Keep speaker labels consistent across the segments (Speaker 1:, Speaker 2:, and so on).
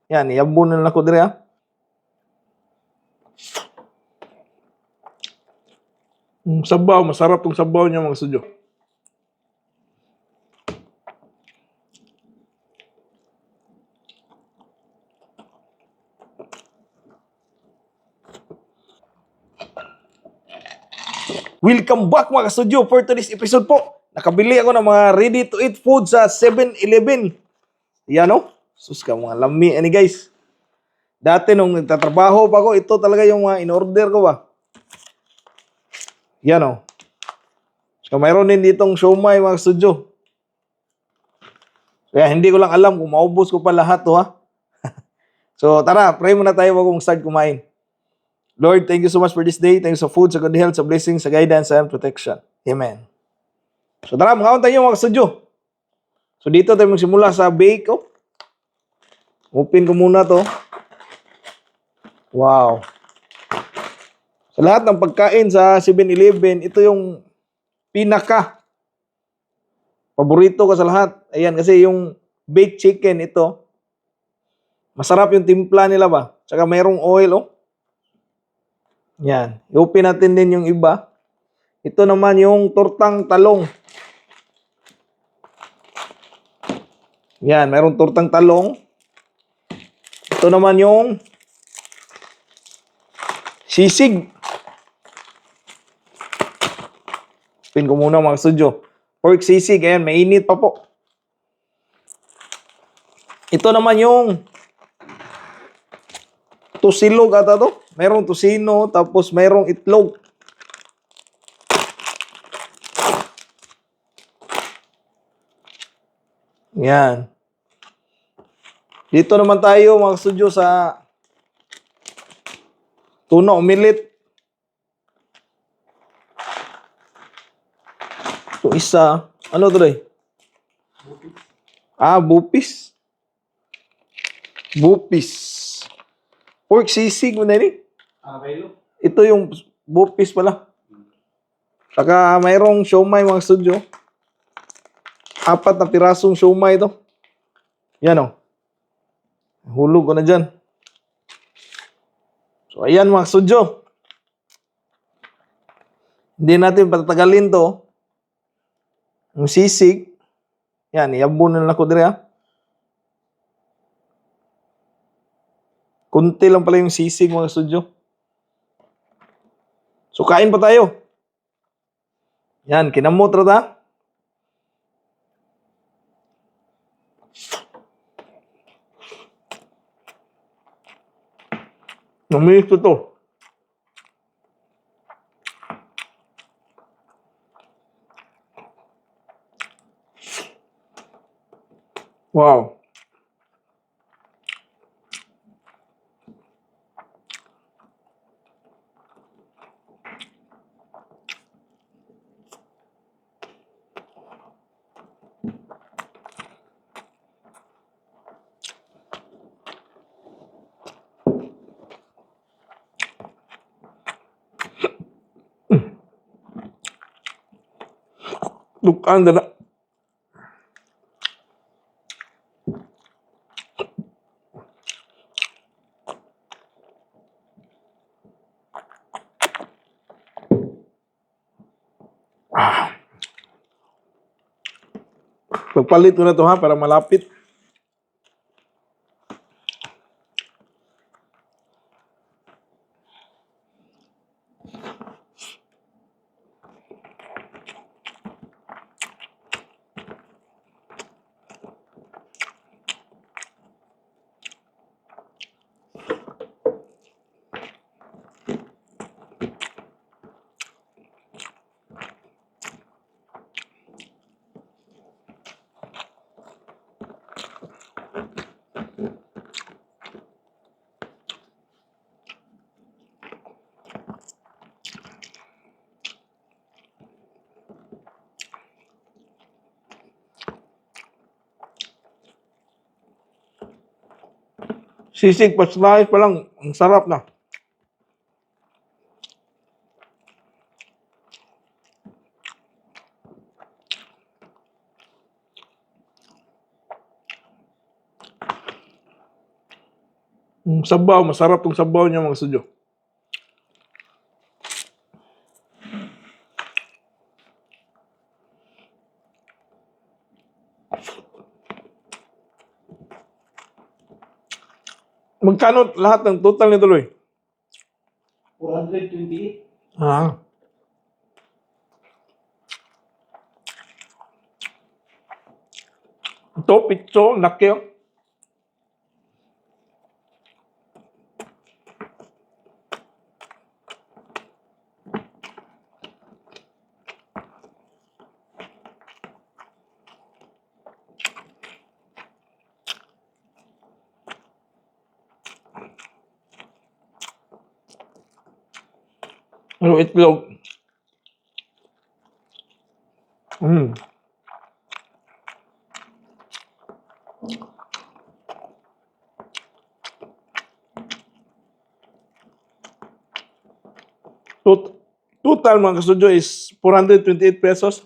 Speaker 1: Yan, iabon na lang ko dire ha. Sabaw, masarap tong sabaw niya mga sudyo. Welcome back mga ka-studio for today's episode po. Nakabili ako ng mga ready-to-eat food sa 7-Eleven. Yan o. Sus ka mga lami ani guys. Dati nung nagtatrabaho pa ako, ito talaga yung mga in-order ko ba. Yan o. So, mayroon din ditong siomai mga ka-studio. Kaya hindi ko lang alam kung maubos ko pa lahat to ha. So tara, pray muna tayo bago mag-start kumain. Lord, thank you so much for this day. Thank you sa food, sa good health, sa blessings, sa guidance, and protection. Amen. So tara, makaon tayo mga ka-studio. So dito tayo magsimula sa bake. Oh. Open ko muna to. Wow. Sa lahat ng pagkain sa 7-Eleven, ito yung pinaka paborito ko sa lahat. Ayan, kasi yung baked chicken ito, masarap yung timpla nila ba? Tsaka mayroong oil, oh. Yan. I-open natin din yung iba. Ito naman yung tortang talong. Yan, mayroong tortang talong. Ito naman yung sisig. Open ko muna mga studio. Pork sisig. Ayan, mainit pa po. Ito naman yung tusilog ata to. Mayroong tusino, tapos mayroong itlog. Yan. Dito naman tayo mga studio sa tuna omelet. Ito isa. Ano to rin? Bupis. Bupis. Pork sisig mo na rin. Ito yung bupis pala. Saka mayroong siomai mga studio. 4 na pirasong siomai ito. Yan o. Hulog ko na dyan. So ayan mga studio. Hindi natin patatagalin to. Yung sisig. Yan, iabon na lang ko dire ha. Kunti lang pala yung sisig mga studio. So kain pa tayo. Yan, kinamot rata. Naminis ko to. Wow. Lukaan na. Pagpalit ko na to ha para malapit. Sisig pa slice pa lang. Ang sarap na. Sabaw, masarap tong sabaw niya mga sudyo. Magkano lahat ng total nito, Loy?
Speaker 2: 428.
Speaker 1: Ah. Ito, pitso, laki oh. Ano, itlog. Mm. Total mga kasudyo is 428 pesos.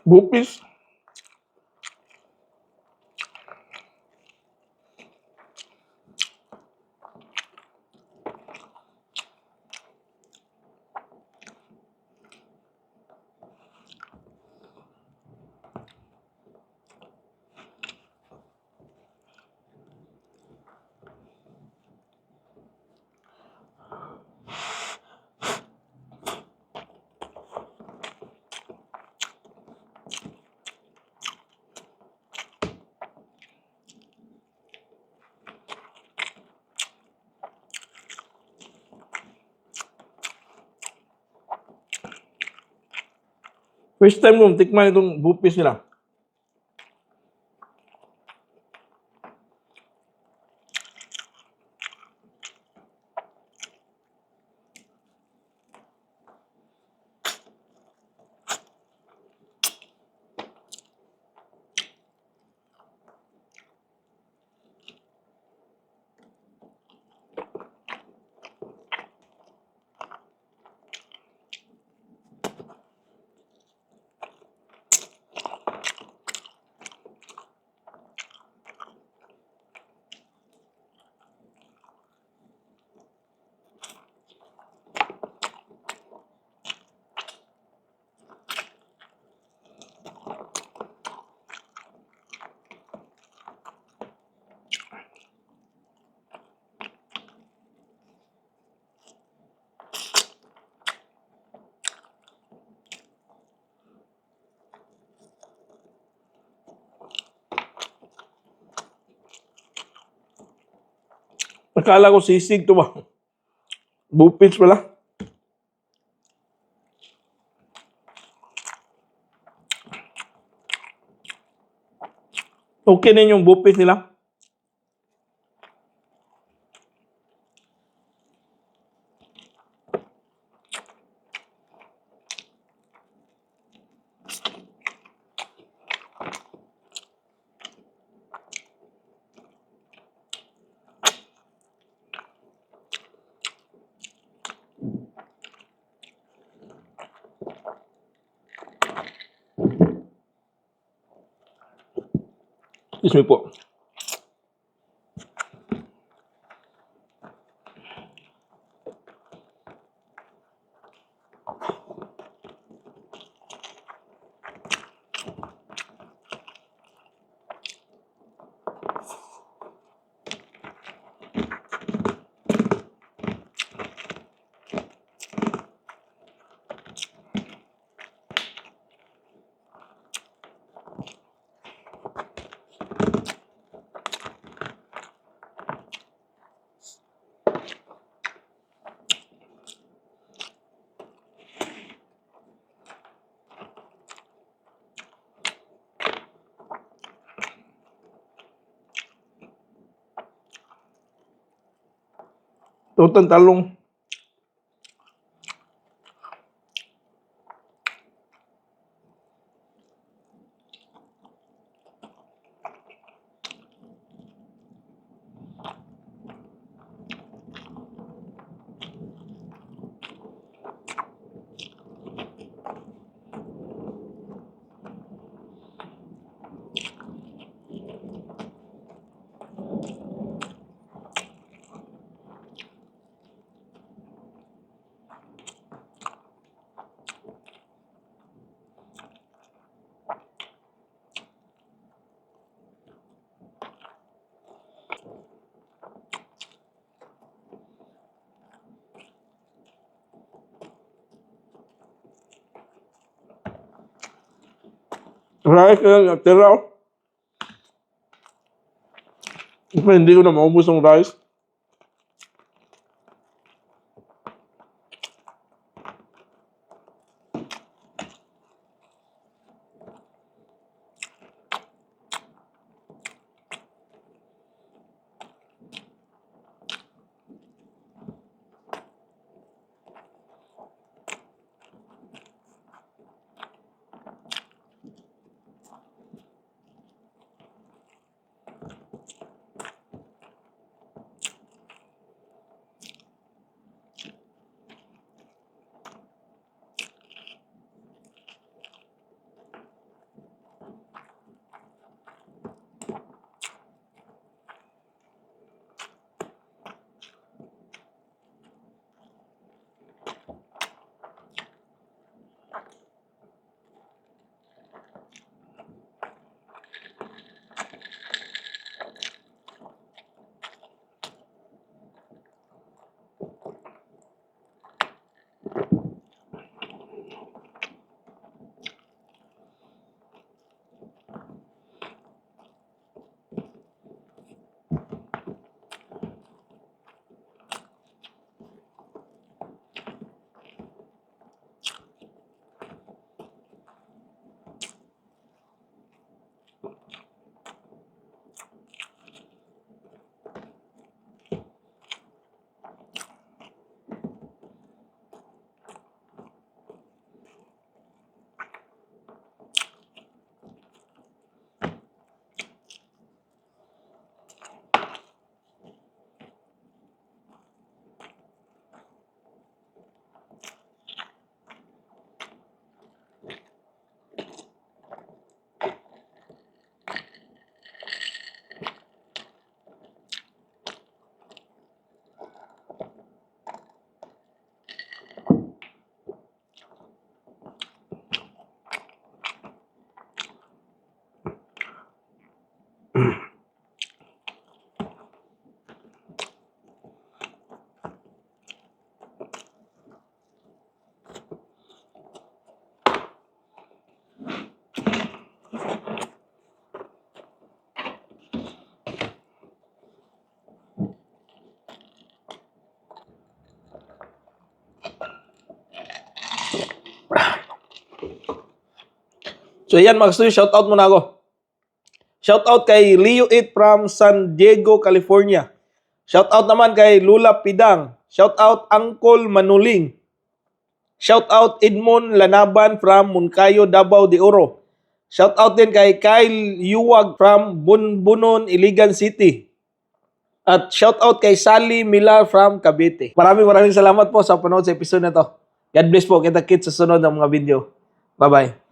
Speaker 1: Bupis. First time ko tikman itong bupis nila. Akala ko sisig to ba? Bupis pala. Okay na yung bupis nila. Excuse me po. Tutong talong. Rice yan, natira. Hindi ko na maubos ng rice. So yan mga kastuyo, shout out muna ako. Shout out kay Leo It from San Diego, California. Shout out naman kay Lula Pidang. Shout out Uncle Manuling. Shout out Edmond Lanaban from Moncayo, Davao de Oro. Shout out din kay Kyle Yuwag from Bunbunon, Iligan City. At shout out kay Sally Millar from Cavite. Maraming salamat po sa panood sa episode na to. God bless po. Kita-kits sa sunod ng mga video. Bye-bye.